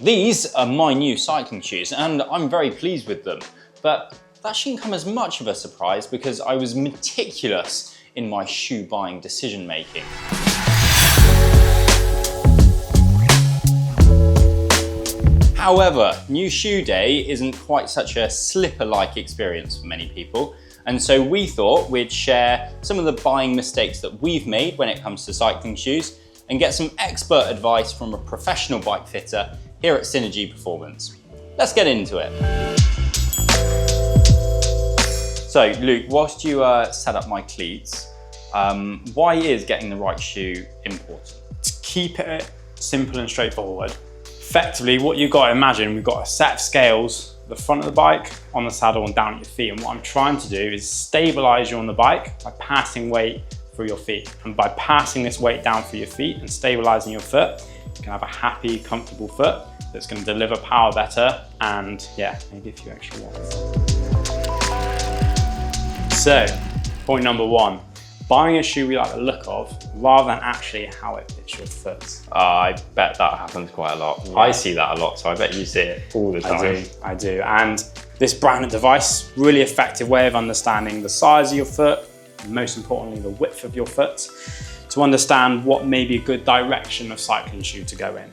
These are my new cycling shoes and I'm very pleased with them, but that shouldn't come as much of a surprise because I was meticulous in my shoe buying decision making. However, new shoe day isn't quite such a slipper-like experience for many people, and so we thought we'd share some of the buying mistakes that we've made when it comes to cycling shoes and get some expert advice from a professional bike fitter here at Synergy Performance. Let's get into it. So Luke, whilst you set up my cleats, why is getting the right shoe important? To keep it simple and straightforward, effectively what you've got to imagine, we've got a set of scales, the front of the bike, on the saddle and down at your feet. And what I'm trying to do is stabilize you on the bike by passing weight through your feet. And by passing this weight down through your feet and stabilizing your foot, you can have a happy, comfortable foot that's going to deliver power better and yeah, maybe a few extra watts. So, point number one, buying a shoe we like the look of rather than actually how it fits your foot. I bet that happens quite a lot. Yeah. I see that a lot, so I bet you see it all the time. I do. And this branded device, really effective way of understanding the size of your foot, and most importantly, the width of your foot, to understand what may be a good direction of cycling shoe to go in.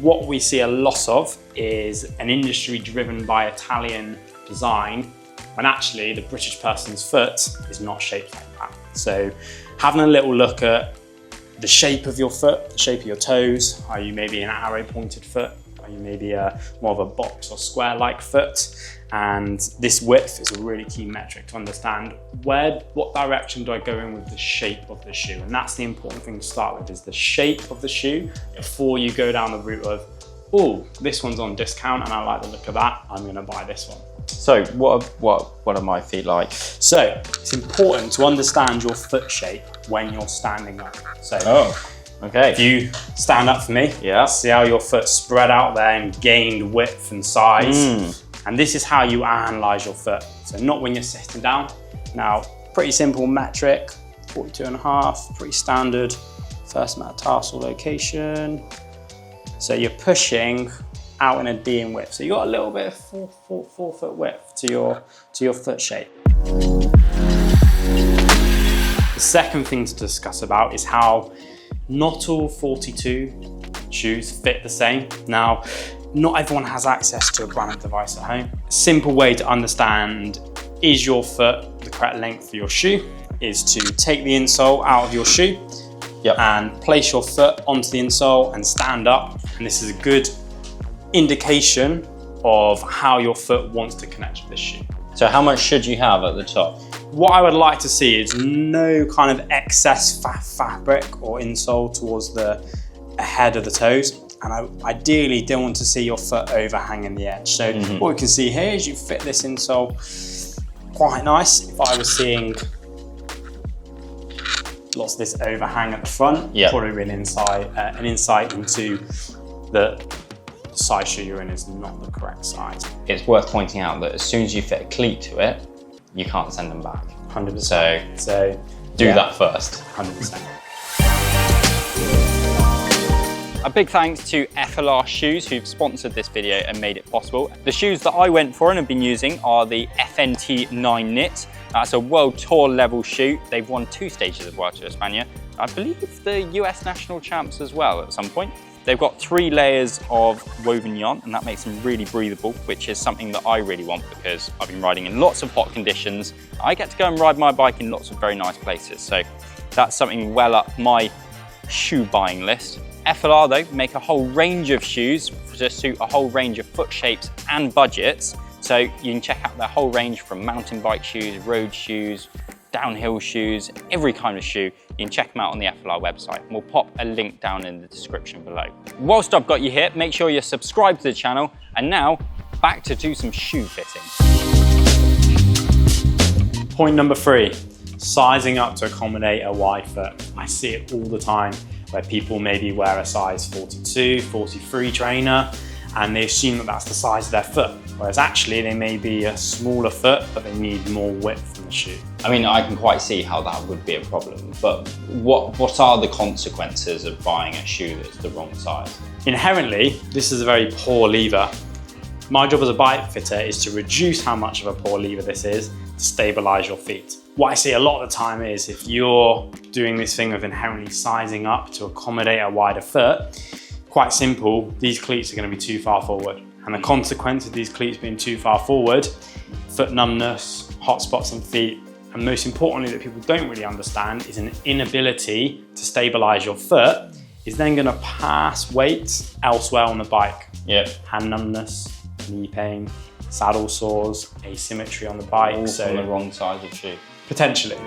What we see a lot of is an industry driven by Italian design, when actually the British person's foot is not shaped like that. So having a little look at the shape of your foot, the shape of your toes, are you maybe an arrow pointed foot? Are you maybe more of a box or square-like foot? And this width is a really key metric to understand what direction do I go in with the shape of the shoe? And that's the important thing to start with, is the shape of the shoe before you go down the route of, oh, this one's on discount and I like the look of that, I'm gonna buy this one. So what are my feet like? So it's important to understand your foot shape when you're standing up. So okay. If you stand up for me, yeah, see how your foot's spread out there and gained width and size. And this is how you analyze your foot. So not when you're sitting down. Now, pretty simple metric, 42.5, pretty standard. First metatarsal location. So you're pushing out in a D in width. So you got a little bit of 4 foot width to your foot shape. The second thing to discuss about is how not all 42 shoes fit the same. Now, not everyone has access to a branded device at home. A simple way to understand is your foot the correct length for your shoe is to take the insole out of your shoe and place your foot onto the insole and stand up. And this is a good indication of how your foot wants to connect with this shoe. So how much should you have at the top? What I would like to see is no kind of excess fabric or insole towards the head of the toes. And I ideally don't want to see your foot overhanging the edge. So what we can see here is you fit this insole quite nice. If I was seeing lots of this overhang at the front, probably an insight into the size shoe you're in is not the correct size. It's worth pointing out that as soon as you fit a cleat to it, you can't send them back. 100%. So do that first. 100%. A big thanks to FLR Shoes who've sponsored this video and made it possible. The shoes that I went for and have been using are the FNT 9 Knit. That's a World Tour level shoe. They've won 2 stages of Vuelta a España. I believe the US national champs as well at some point. They've got 3 layers of woven yarn and that makes them really breathable, which is something that I really want because I've been riding in lots of hot conditions. I get to go and ride my bike in lots of very nice places. So that's something well up my shoe buying list. FLR though make a whole range of shoes to suit a whole range of foot shapes and budgets. So you can check out their whole range from mountain bike shoes, road shoes, downhill shoes, every kind of shoe. You can check them out on the FLR website. And we'll pop a link down in the description below. Whilst I've got you here, make sure you're subscribed to the channel. And now back to do some shoe fitting. Point number 3, sizing up to accommodate a wide foot. I see it all the time where people maybe wear a size 42, 43 trainer and they assume that that's the size of their foot, whereas actually they may be a smaller foot, but they need more width in the shoe. I mean, I can quite see how that would be a problem, but what are the consequences of buying a shoe that's the wrong size? Inherently, this is a very poor lever. My job as a bike fitter is to reduce how much of a poor lever this is to stabilize your feet. What I see a lot of the time is if you're doing this thing of inherently sizing up to accommodate a wider foot, quite simple, these cleats are going to be too far forward. And the consequence of these cleats being too far forward, foot numbness, hot spots in feet, and most importantly that people don't really understand is an inability to stabilize your foot is then going to pass weight elsewhere on the bike. Yep. Hand numbness, knee pain, saddle sores, asymmetry on the bike. All so from the wrong size of shoe. Potentially.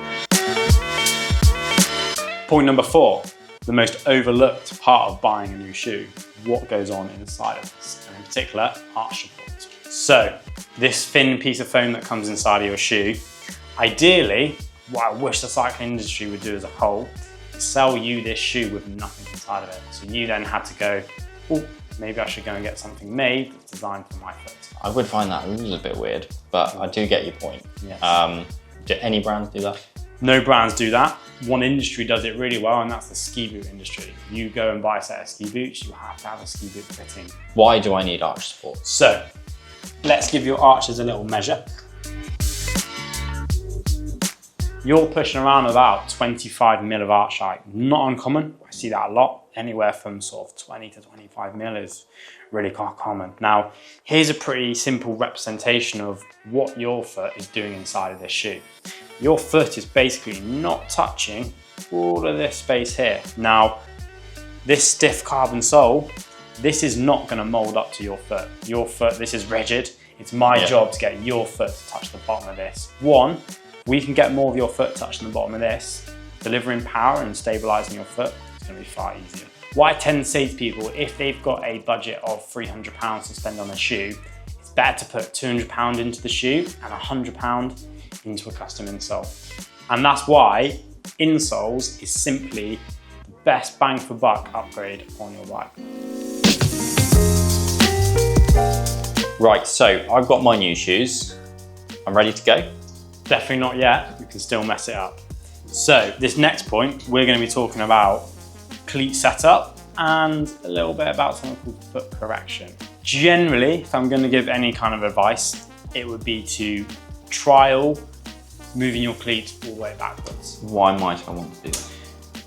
Point number 4, the most overlooked part of buying a new shoe, what goes on inside of this, and in particular, arch support. So this thin piece of foam that comes inside of your shoe, ideally, what I wish the cycling industry would do as a whole, is sell you this shoe with nothing inside of it. So you then had to go, oh, maybe I should go and get something made that's designed for my foot. I would find that a little bit weird, but I do get your point. Yes. Do any brands do that? No brands do that. One industry does it really well, and that's the ski boot industry. You go and buy a set of ski boots, you have to have a ski boot fitting. Why do I need arch support? So, let's give your arches a little measure. You're pushing around about 25 mil of arch height. Not uncommon, I see that a lot. Anywhere from sort of 20 to 25 mil is really quite common. Now, here's a pretty simple representation of what your foot is doing inside of this shoe. Your foot is basically not touching all of this space here. Now, this stiff carbon sole, this is not gonna mold up to your foot. Your foot, this is rigid. It's my job to get your foot to touch the bottom of this. One, we can get more of your foot touching the bottom of this. Delivering power and stabilizing your foot is gonna be far easier. What I tend to say to people, if they've got a budget of £300 to spend on a shoe, it's better to put £200 into the shoe and £100 into a custom insole. And that's why insoles is simply the best bang for buck upgrade on your bike. Right, so I've got my new shoes. I'm ready to go. Definitely not yet, we can still mess it up. So this next point, we're going to be talking about cleat setup and a little bit about something called foot correction. Generally, if I'm going to give any kind of advice, it would be to trial moving your cleats all the way backwards. Why might I want to do that?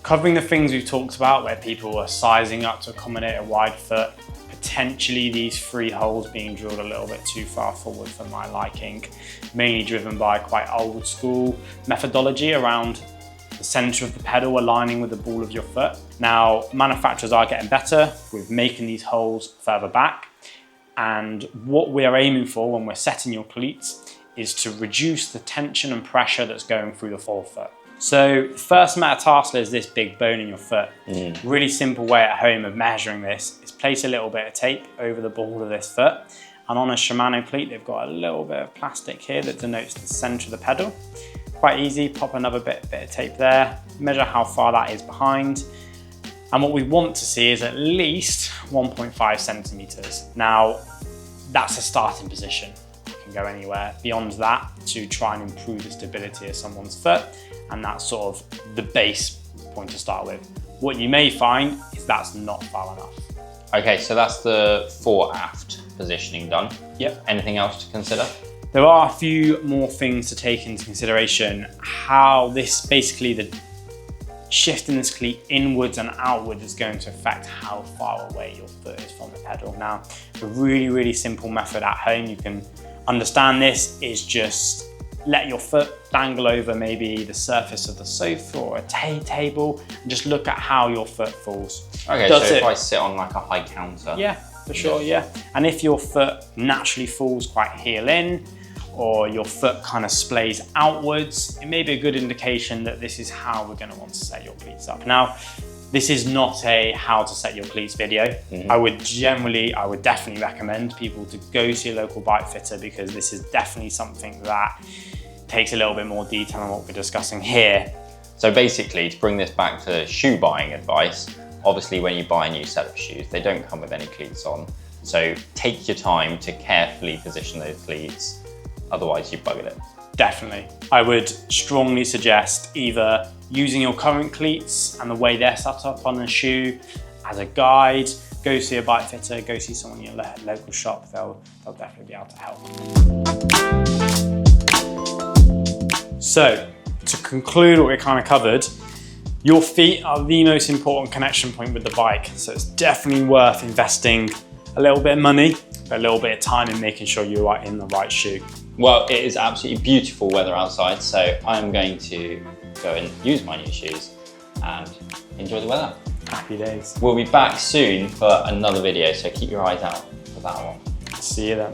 Covering the things we've talked about where people are sizing up to accommodate a wide foot, potentially these 3 holes being drilled a little bit too far forward for my liking, mainly driven by quite old school methodology around the center of the pedal aligning with the ball of your foot. Now, manufacturers are getting better with making these holes further back, and what we are aiming for when we're setting your cleats is to reduce the tension and pressure that's going through the forefoot. So the first metatarsal is this big bone in your foot. Really simple way at home of measuring this is place a little bit of tape over the ball of this foot, and on a Shimano cleat they've got a little bit of plastic here that denotes the center of the pedal. Quite easy, pop another bit of tape there, measure how far that is behind, and what we want to see is at least 1.5 centimeters. Now, that's a starting position. You can go anywhere beyond that to try and improve the stability of someone's foot, and that's sort of the base point to start with. What you may find is that's not far enough. Okay, so that's the fore-aft positioning done. Yep. Anything else to consider? There are a few more things to take into consideration. How this, basically the shift in this cleat inwards and outwards is going to affect how far away your foot is from the pedal. Now, a really simple method at home, you can understand this, is just let your foot dangle over maybe the surface of the sofa or a table and just look at how your foot falls. Okay, so if I sit on like a high counter. Yeah, for sure, yeah. And if your foot naturally falls quite heel in, or your foot kind of splays outwards, it may be a good indication that this is how we're going to want to set your cleats up. Now, this is not a how to set your cleats video. I would definitely recommend people to go to your local bike fitter, because this is definitely something that takes a little bit more detail on what we're discussing here. So basically, to bring this back to shoe buying advice, obviously when you buy a new set of shoes, they don't come with any cleats on. So take your time to carefully position those cleats, otherwise you buggered it. Definitely. I would strongly suggest either using your current cleats and the way they're set up on the shoe as a guide, go see a bike fitter, go see someone in your local shop, they'll definitely be able to help. So, to conclude what we kind of covered, your feet are the most important connection point with the bike, so it's definitely worth investing a little bit of money, but a little bit of time in making sure you are in the right shoe. Well, it is absolutely beautiful weather outside, so I'm going to go and use my new shoes and enjoy the weather. Happy days. We'll be back soon for another video, so keep your eyes out for that one. See you then.